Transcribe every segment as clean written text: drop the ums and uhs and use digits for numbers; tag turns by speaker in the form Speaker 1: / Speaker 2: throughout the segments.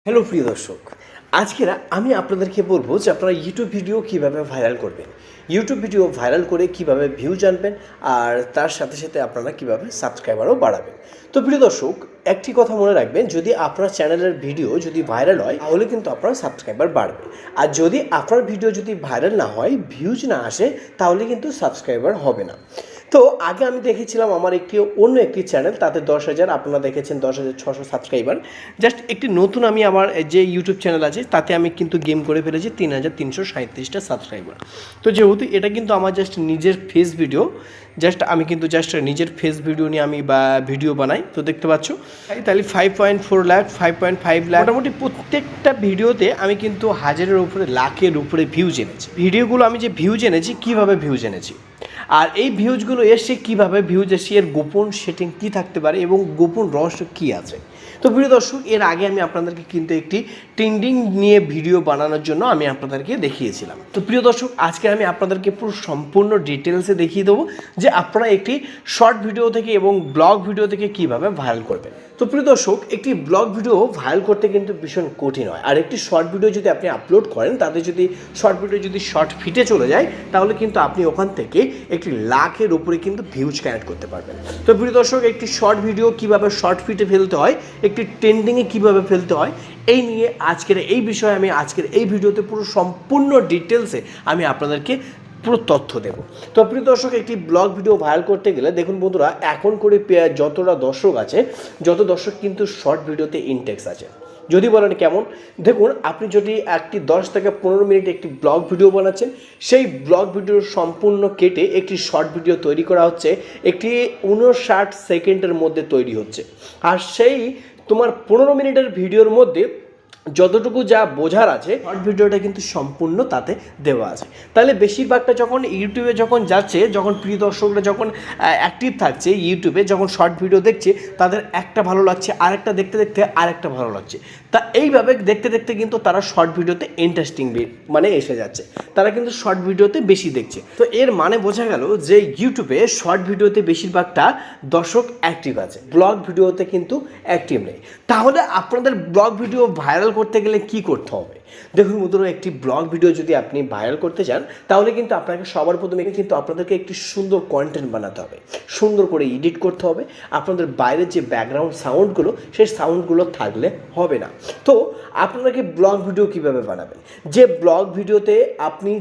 Speaker 1: Hello প্রিয় দর্শক, আজকে আমি আপনাদেরকে বলবো যে আপনারা ইউটিউব ভিডিও কিভাবে ভাইরাল করবেন, ইউটিউব ভিডিও ভাইরাল করে কিভাবে ভিউজ আনবেন, আর তার সাথে সাথে আপনারা কিভাবে সাবস্ক্রাইবারও বাড়াবেন। তো প্রিয় দর্শক, একটি কথা মনে রাখবেন, যদি আপনার চ্যানেলের ভিডিও যদি ভাইরাল হয় তাহলে কিন্তু আপনার সাবস্ক্রাইবার বাড়বে, আর যদি আপনার ভিডিও যদি ভাইরাল না হয়, ভিউজ না আসে, তাহলে কিন্তু সাবস্ক্রাইবার হবে না। তো আগে আমি দেখেছিলাম আমার অন্য একটি চ্যানেল, তাতে 10,000, আপনারা দেখেছেন 10,600 সাবস্ক্রাইবার। জাস্ট একটি নতুন আমি আমার যে ইউটিউব চ্যানেল আছে তাতে আমি কিন্তু গেম করে ফেলেছি 3,337টা সাবস্ক্রাইবার। তো যেহেতু এটা কিন্তু আমার জাস্ট নিজের ফেস ভিডিও, আমি কিন্তু নিজের ফেস ভিডিও নিয়ে আমি ভিডিও বানাই। তো দেখতে পাচ্ছ, তাহলে 5.4 লাখ, 5.5 লাখ, মোটামুটি প্রত্যেকটা ভিডিওতে আমি কিন্তু হাজারের উপরে, লাখের উপরে ভিউজ এনেছি। ভিডিওগুলো আমি যে ভিউজ এনেছি, কীভাবে ভিউজ এনেছি, আর এই ভিউজগুলো এসে কীভাবে ভিউজ এসে, এর গোপন সেটিং কী থাকতে পারে এবং গোপন রহস্য কী আছে। তো প্রিয় দর্শক, এর আগে আমি আপনাদেরকে কিন্তু একটি ট্রেন্ডিং নিয়ে ভিডিও বানানোর জন্য আমি আপনাদেরকে দেখিয়েছিলাম। তো প্রিয় দর্শক, আজকে আমি আপনাদেরকে পুরো সম্পূর্ণ ডিটেলসে দেখিয়ে দেবো যে আপনারা একটি শর্ট ভিডিও থেকে এবং ব্লগ ভিডিও থেকে কীভাবে ভাইরাল করবেন। তো প্রিয় দর্শক, একটি ব্লগ ভিডিও ভাইরাল করতে কিন্তু ভীষণ কঠিন হয়, আর একটি শর্ট ভিডিও যদি আপনি আপলোড করেন, তাতে যদি শর্ট ভিডিও যদি শর্ট ফিটে চলে যায়, তাহলে কিন্তু আপনি ওখান থেকে একটি লাখের উপরে কিন্তু ভিউজ কানেক্ট করতে পারবেন। তো প্রিয় দর্শক, একটি শর্ট ভিডিও কীভাবে শর্ট ফিটে ফেলতে হয়, একটি ট্রেন্ডিংয়ে কীভাবে ফেলতে হয়, এই নিয়ে এই বিষয়ে আমি আজকের এই ভিডিওতে পুরো সম্পূর্ণ ডিটেলসে আমি আপনাদেরকে পুরো তথ্য দেব। তো প্রিয় দর্শক, একটি ব্লগ ভিডিও ভাইরাল করতে গেলে দেখুন বন্ধুরা, এখন করে যতটা দর্শক আছে, যত দর্শক কিন্তু শর্ট ভিডিওতে ইনটেক্স আছে। যদি বলেন কেমন, দেখুন, আপনি যদি একটি 10 থেকে 15 মিনিট একটি ব্লগ ভিডিও বানাচ্ছেন, সেই ব্লগ ভিডিও সম্পূর্ণ কেটে একটি শর্ট ভিডিও তৈরি করা হচ্ছে, একটি 59 সেকেন্ডের মধ্যে তৈরি হচ্ছে, আর সেই তোমার 15 মিনিটের ভিডিওর মধ্যে যতটুকু যা বোঝার আছে, শর্ট ভিডিওটা কিন্তু সম্পূর্ণ তাতে দেওয়া আছে। তাহলে বেশিরভাগটা যখন ইউটিউবে যখন যাচ্ছে, যখন প্রিয় দর্শকরা যখন অ্যাক্টিভ থাকছে ইউটিউবে, যখন শর্ট ভিডিও দেখছে, তাদের একটা ভালো লাগছে, আরেকটা দেখতে দেখতে আরেকটা ভালো লাগছে। তা এইভাবে দেখতে দেখতে কিন্তু তারা শর্ট ভিডিওতে ইন্টারেস্টিং এসে যাচ্ছে, তারা কিন্তু শর্ট ভিডিওতে বেশি দেখছে। তো এর মানে বোঝা গেল যে ইউটিউবে শর্ট ভিডিওতে বেশিরভাগটা দর্শক অ্যাক্টিভ আছে, ব্লগ ভিডিওতে কিন্তু অ্যাক্টিভ নেই। তাহলে আপনাদের ব্লগ ভিডিও ভাইরাল করতে গেলে কি করতে হবে? দেখুন বন্ধুরা, একটি ব্লগ ভিডিও যদি আপনি ভাইরাল করতে চান, তাহলে কিন্তু আপনাকে সবার প্রথমে কিন্তু আপনাদেরকে একটি সুন্দর কন্টেন্ট বানাতে হবে, সুন্দর করে এডিট করতে হবে। আপনাদের বাইরের যে ব্যাকগ্রাউন্ড সাউন্ডগুলো, সেই সাউন্ডগুলো থাকলে হবে না। তো আপনাকে ব্লগ ভিডিও কিভাবে বানাবেন, যে ব্লগ ভিডিওতে আপনি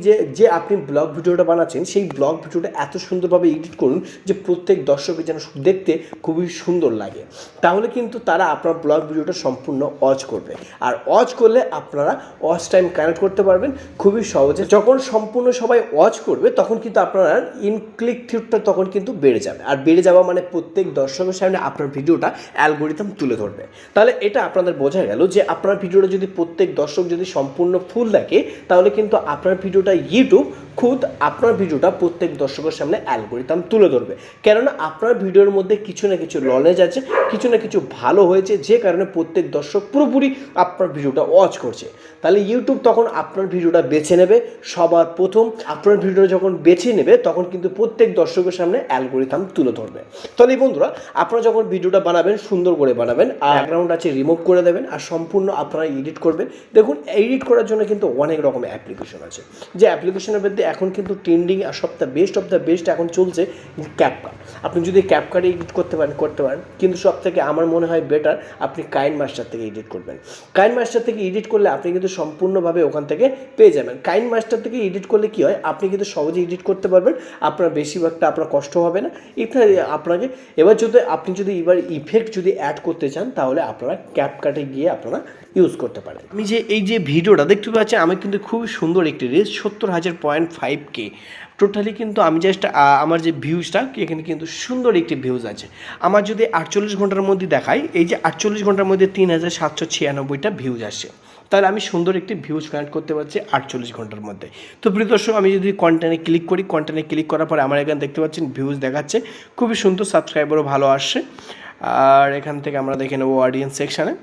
Speaker 1: আপনি ব্লগ ভিডিওটা বানাচ্ছেন, সেই ব্লগ ভিডিওটা এত সুন্দরভাবে এডিট করুন যে প্রত্যেক দর্শকের যেন দেখতে খুবই সুন্দর লাগে। তাহলে কিন্তু তারা আপনার ব্লগ ভিডিওটা সম্পূর্ণ ওয়াচ করবে, আর ওয়াচ করলে আপনারা ওয়াচ টাইম কানেক্ট করতে পারবেন খুবই সহজে। যখন সম্পূর্ণ সবাই ওয়াচ করবে, তখন কিন্তু আপনার ক্লিক থ্রুটা তখন কিন্তু বেড়ে যাবে, আর বেড়ে যাওয়া মানে প্রত্যেক দর্শকের সামনে আপনার ভিডিওটা অ্যালগোরিদম তুলে ধরবে। তাহলে এটা আপনাদের বোঝা গেল যে আপনার ভিডিওটা যদি প্রত্যেক দর্শক যদি সম্পূর্ণ ফুল দেখে, তাহলে কিন্তু আপনার ভিডিওটা ইউটিউব খুদ আপনার ভিডিওটা প্রত্যেক দর্শকের সামনে অ্যালগোরিদম তুলে ধরবে। কেননা আপনার ভিডিওর মধ্যে কিছু না কিছু নলেজ আছে, কিছু না কিছু ভালো হয়েছে, যে কারণে প্রত্যেক দর্শক পুরোপুরি আপনার ভিডিওটা ওয়াচ করছে। তাহলে ইউটিউব তখন আপনার ভিডিওটা বেছে নেবে সবার প্রথম। আপনার ভিডিওটা যখন বেছে নেবে, তখন কিন্তু প্রত্যেক দর্শকের সামনে অ্যালগোরিদম তুলে ধরবে। তাহলে বন্ধুরা, আপনারা যখন ভিডিওটা বানাবেন, সুন্দর করে বানাবেন, আর ব্যাকগ্রাউন্ড আছে রিমুভ করে দেবেন, আর সম্পূর্ণ আপনারা এডিট করবেন। দেখুন, এডিট করার জন্য কিন্তু অনেক রকমের অ্যাপ্লিকেশন আছে, যে অ্যাপ্লিকেশনের মধ্যে এখন কিন্তু ট্রেন্ডিং আর বেস্ট অফ দ্য বেস্ট এখন চলছে ক্যাপকাট। আপনি যদি ক্যাপকাটে এডিট করতে পারেন, কিন্তু সব থেকে আমার মনে হয় বেটার আপনি কাইনমাস্টার থেকে এডিট করবেন। কাইনমাস্টার থেকে এডিট করলে আপনি কিন্তু সম্পূর্ণভাবে ওখান থেকে পেয়ে যাবেন। কাইনমাস্টার থেকে এডিট করলে কি হয়, আপনি কিন্তু সহজে এডিট করতে পারবেন, আপনার বেশিরভাগটা আপনার কষ্ট হবে না। আপনাকে আপনি যদি ইফেক্ট যদি অ্যাড করতে চান, তাহলে আপনারা ক্যাপকাটে গিয়ে আপনারা ইউজ করতে পারেন। আমি এই যে ভিডিওটা দেখতে পাচ্ছি, আমি কিন্তু খুবই সুন্দর একটি রিচ, 70,000.5K টোটালি কিন্তু আমি আমার যে ভিউজটা, এখানে কিন্তু সুন্দর একটি ভিউজ আছে। আমার যদি 48 ঘন্টার মধ্যে দেখাই, এই যে 48 ঘন্টার মধ্যে 3,796টা ভিউজ আসছে। তাহলে আমি সুন্দর একটি ভিউজ কানেক্ট করতে পারছি 48 ঘন্টার মধ্যে। তো প্রিয় দর্শক, আমি যদি কন্টেন্টে ক্লিক করি, কন্টেন্টে ক্লিক করার পরে আমার এখানে দেখতে পাচ্ছেন ভিউজ দেখাচ্ছে, খুবই সুন্দর, সাবস্ক্রাইবারও ভালো আসছে। আর এখান থেকে আমরা দেখে নেবো অডিয়েন্স সেকশানে।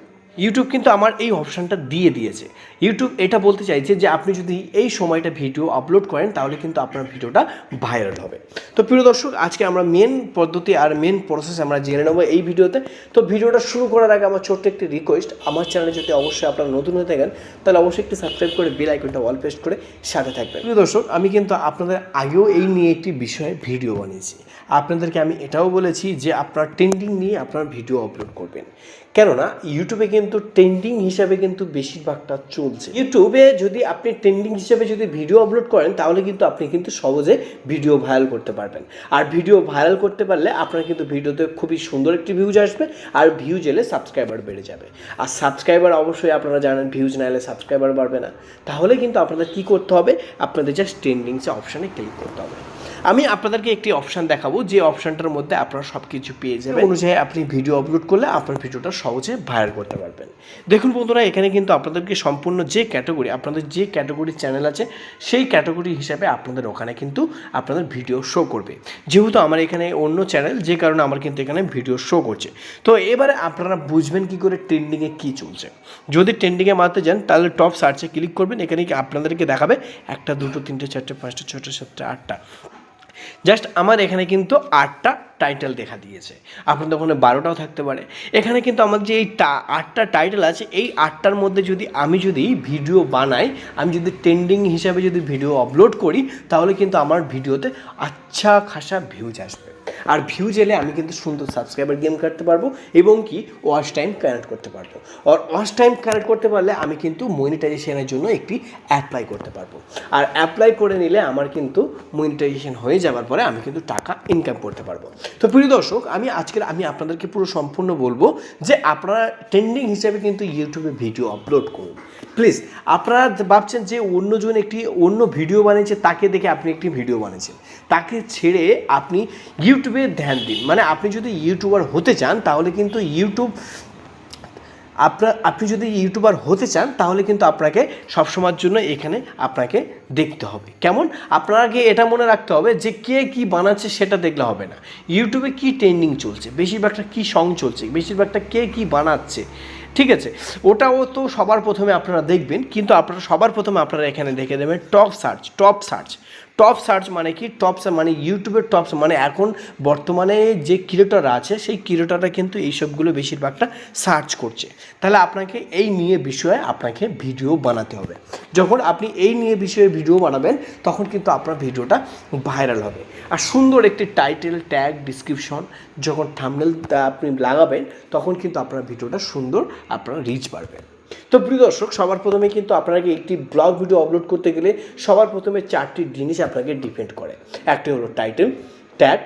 Speaker 1: ইউটিউব কিন্তু আমার এই অপশানটা দিয়ে দিয়েছে। ইউটিউব এটা বলতে চাইছে যে আপনি যদি এই সময়টা ভিডিও আপলোড করেন তাহলে কিন্তু আপনার ভিডিওটা ভাইরাল হবে। তো প্রিয় দর্শক, আজকে আমরা মেন পদ্ধতি আর মেন প্রসেস আমরা জেনে নেবো এই ভিডিওতে। তো ভিডিওটা শুরু করার আগে আমার ছোট্ট একটি রিকোয়েস্ট, আমার চ্যানেলে যদি অবশ্যই আপনারা নতুন হয়ে থাকেন তাহলে অবশ্যই একটি সাবস্ক্রাইব করে বেল আইকনটা অল প্রেস করে সাথে থাকবেন। প্রিয় দর্শক, আমি কিন্তু আপনাদের আগেও এই নিয়ে একটি বিষয়ে ভিডিও বানিয়েছি। আপনাদেরকে আমি এটাও বলেছি যে আপনার ট্রেন্ডিং নিয়ে আপনার ভিডিও আপলোড করবেন, কেননা ইউটিউবে কিন্তু ট্রেন্ডিং হিসাবে কিন্তু বেশিরভাগটা চলছে। ইউটিউবে যদি আপনি ট্রেন্ডিং হিসাবে যদি ভিডিও আপলোড করেন তাহলে কিন্তু আপনি কিন্তু সহজে ভিডিও ভাইরাল করতে পারবেন। আর ভিডিও ভাইরাল করতে পারলে আপনার কিন্তু ভিডিওতে খুবই সুন্দর একটি ভিউজ আসবে, আর ভিউজ এলে সাবস্ক্রাইবার বেড়ে যাবে। আর সাবস্ক্রাইবার অবশ্যই আপনারা জানেন ভিউজ না এলে সাবস্ক্রাইবার বাড়বে না। তাহলে কিন্তু আপনাদের কী করতে হবে, আপনাদের জাস্ট ট্রেন্ডিংসে অপশানে ক্লিক করতে হবে। আমি আপনাদেরকে একটি অপশান দেখাবো যে অপশানটার মধ্যে আপনারা সব কিছু পেয়ে যাবেন, অনুযায়ী আপনি ভিডিও আপলোড করলে আপনার ভিডিওটা সহজে ভাইরাল করতে পারবেন। দেখুন বন্ধুরা, এখানে কিন্তু আপনাদেরকে সম্পূর্ণ যে ক্যাটাগরি, আপনাদের যে ক্যাটাগরির চ্যানেল আছে সেই ক্যাটাগরি হিসাবে আপনাদের ওখানে কিন্তু আপনাদের ভিডিও শো করবে। যেহেতু আমার এখানে অন্য চ্যানেল, যে কারণে আমার কিন্তু এখানে ভিডিও শো করছে। তো এবারে আপনারা বুঝবেন কী করে ট্রেন্ডিংয়ে কী চলছে। যদি ট্রেন্ডিংয়ে মারতে যান তাহলে টপ সার্চে ক্লিক করবেন। এখানে আপনাদেরকে দেখাবে 1, 2, 3, 4, 5, 6, 7, 8টা। জাস্ট আমার এখানে কিন্তু 8টা টাইটেল দেখা দিয়েছে, আপনাদের ওখানে 12টাও থাকতে পারে। এখানে কিন্তু আমার যে এই 8টা টাইটেল আছে, এই 8টার মধ্যে আমি যদি ভিডিও বানাই, আমি যদি ট্রেন্ডিং হিসাবে যদি ভিডিও আপলোড করি তাহলে কিন্তু আমার ভিডিওতে আচ্ছা খাসা ভিউজ আসবে। আর ভিউজ এলে আমি কিন্তু সুন্দর সাবস্ক্রাইবার গেইন করতে পারবো এবং কি ওয়াচ টাইম কানেক্ট করতে পারবো। আর ওয়াচ টাইম কানেক্ট করতে পারলে আমি কিন্তু মনিটাইজেশনের জন্য একটি অ্যাপ্লাই করতে পারবো। আর অ্যাপ্লাই করে নিলে আমার কিন্তু মনিটাইজেশন হয়ে যাওয়ার পরে আমি কিন্তু টাকা ইনকাম করতে পারবো। তো প্রিয় দর্শক, আমি আপনাদেরকে পুরো সম্পূর্ণ বলবো যে আপনারা ট্রেন্ডিং হিসেবে কিন্তু ইউটিউবে ভিডিও আপলোড করুন। প্লিজ, আপনারা ভাবছেন যে অন্যজন একটি অন্য ভিডিও বানিয়েছে, তাকে দেখে আপনি একটি ভিডিও বানিয়েছেন, তাকে ছেড়ে আপনি ইউটিউবে ধ্যান দিন। মানে আপনি যদি ইউটিউবার হতে চান তাহলে কিন্তু আপনি যদি ইউটিউবার হতে চান তাহলে কিন্তু আপনাকে সবসময়ের জন্য এখানে আপনাকে দেখতে হবে। কেমন? আপনাকে এটা মনে রাখতে হবে যে কে কী বানাচ্ছে সেটা দেখলে হবে না। ইউটিউবে কী ট্রেন্ডিং চলছে, বেশিরভাগটা কী সং চলছে, বেশিরভাগটা কে কী বানাচ্ছে, ঠিক আছে, ওটাও তো সবার প্রথমে আপনারা দেখবেন। কিন্তু সবার প্রথমে আপনারা এখানে দেখে দেবেন টপ সার্চ মানে কি? টপ সার্চ মানে ইউটিউবের টপ, মানে এখন বর্তমানে যে ক্রিয়েটররা আছে সেই ক্রিয়েটররা কিন্তু এইসবগুলো বেশিরভাগটা সার্চ করছে। তাহলে আপনাকে এই নিয়ে বিষয়ে আপনাকে ভিডিও বানাতে হবে। যখন আপনি এই নিয়ে বিষয়ে ভিডিও বানাবেন তখন কিন্তু আপনার ভিডিওটা ভাইরাল হবে। আর সুন্দর একটি টাইটেল, ট্যাগ, ডিসক্রিপশন, যখন থাম্বনেল আপনি লাগাবেন তখন কিন্তু আপনার ভিডিওটা সুন্দর, আপনার রিচ বাড়বে। তো প্রিয় দর্শক, সবার প্রথমে কিন্তু আপনাকে একটি ব্লগ ভিডিও আপলোড করতে গেলে সবার প্রথমে 4টি জিনিস আপনাকে ডিপেন্ড করে। একটি হলো টাইটেল, ট্যাগ,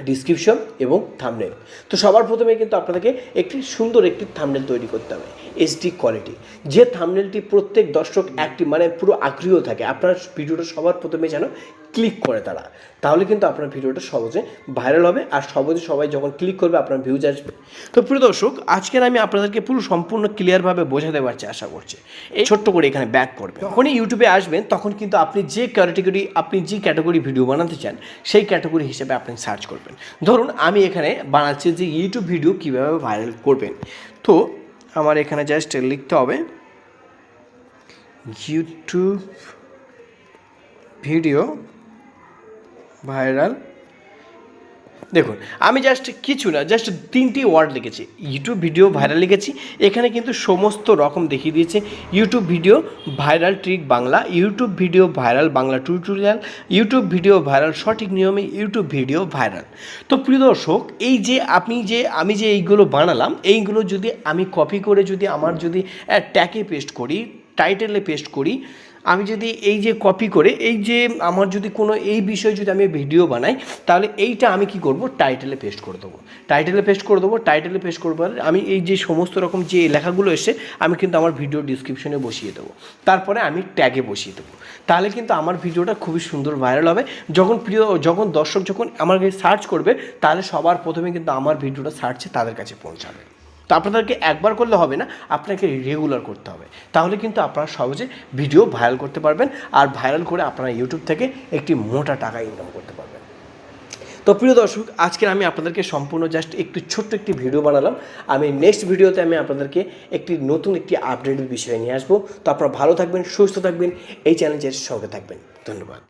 Speaker 1: ডিসক্রিপশন এবং থাম্বনেল। তো সবার প্রথমে কিন্তু আপনাদেরকে একটি সুন্দর একটি থাম্বনেল তৈরি করতে হবে, এইচডি কোয়ালিটি, যে থাম্বনেলটি প্রত্যেক দর্শক মানে পুরো আগ্রহ থাকে আপনার ভিডিওটা সবার প্রথমে যেন ক্লিক করে তারা, তাহলে কিন্তু আপনার ভিডিওটা সহজে ভাইরাল হবে। আর সহজে সবাই যখন ক্লিক করবে আপনার ভিউজ আসবে। তো প্রিয় দর্শক, আজকের আমি আপনাদেরকে পুরো সম্পূর্ণ ক্লিয়ারভাবে বোঝাতে পারছি আশা করছি। এই ছোট্ট করে এখানে ব্যাক করবেন, যখনই ইউটিউবে আসবেন তখন কিন্তু আপনি যে ক্যাটাগরি ভিডিও বানাতে চান সেই ক্যাটাগরি হিসেবে আপনি সার্চ করবেন। ধরুন আমি এখানে বানাচ্ছি যে ইউটিউব ভিডিও কীভাবে ভাইরাল করবেন। তো আমার এখানে জাস্ট লিখতে হবে ইউটিউব ভিডিও ভাইরাল। দেখুন আমি জাস্ট 3টি ওয়ার্ড লিখেছি, ইউটিউব ভিডিও ভাইরাল লিখেছি। এখানে কিন্তু সমস্ত রকম দেখিয়ে দিয়েছে, YouTube video viral trick Bangla, YouTube video viral Bangla tutorial, YouTube video viral সঠিক নিয়মে, ইউটিউব ভিডিও ভাইরাল। তো প্রিয় দর্শক, আমি যে এইগুলো বানালাম, এইগুলো যদি আমি কপি করে আমার ট্যাগে পেস্ট করি, টাইটেলে পেস্ট করি, আমি যদি এই যে কপি করে আমার যদি কোনো এই বিষয়ে যদি আমি ভিডিও বানাই তাহলে এইটা আমি কি করব, টাইটেলে পেস্ট করে দেবো। টাইটেলে পেস্ট করবো আমি এই যে সমস্ত রকম যে লেখাগুলো এসে আমি কিন্তু আমার ভিডিও ডিসক্রিপশনে বসিয়ে দেবো, তারপরে আমি ট্যাগে বসিয়ে দেবো। তাহলে কিন্তু আমার ভিডিওটা খুবই সুন্দর ভাইরাল হবে। যখন দর্শক আমাকে সার্চ করবে তাহলে সবার প্রথমে কিন্তু আমার ভিডিওটা সার্চে তাদের কাছে পৌঁছাবে। তো আপনাদেরকে একবার করলে হবে না, আপনাকে রেগুলার করতে হবে, তাহলে কিন্তু আপনারা সহজে ভিডিও ভাইরাল করতে পারবেন। আর ভাইরাল করে আপনারা ইউটিউব থেকে একটি মোটা টাকা ইনকাম করতে পারবেন। তো তো প্রিয় দর্শক, আজকে আমি আপনাদেরকে সম্পূর্ণ জাস্ট একটু ছোট্ট একটি ভিডিও বানালাম। আমি নেক্সট ভিডিওতে আমি আপনাদেরকে নতুন একটি আপডেটের বিষয় নিয়ে আসবো। তো আপনারা ভালো থাকবেন, সুস্থ থাকবেন, এই চ্যালেঞ্জের সঙ্গে থাকবেন। ধন্যবাদ।